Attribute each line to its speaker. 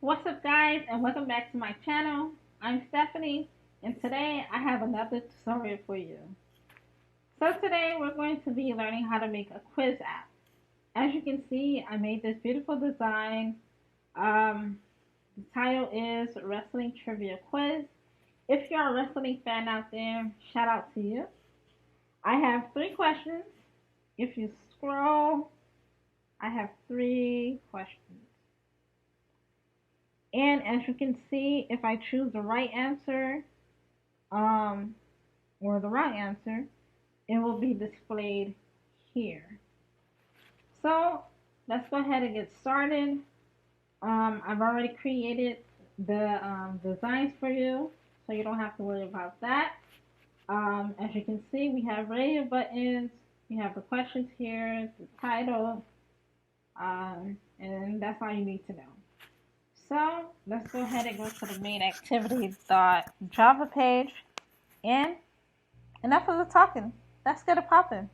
Speaker 1: What's up, guys, and welcome back to my channel. I'm Stephanie, and today I have another tutorial for you. So today we're going to be learning how to make a quiz app. As you can see, I made this beautiful design. The title is Wrestling Trivia Quiz. If you're a wrestling fan out there, shout out to you. I have 3 questions. If you scroll, I have 3 questions. And as you can see, if I choose the right answer or the wrong answer, it will be displayed here. So let's go ahead and get started. I've already created the designs for you, so you don't have to worry about that. As you can see, we have radio buttons, we have the questions here, the title, and that's all you need to know. So let's go ahead and go to the main activity.java page, and enough of the talking. Let's get it popping.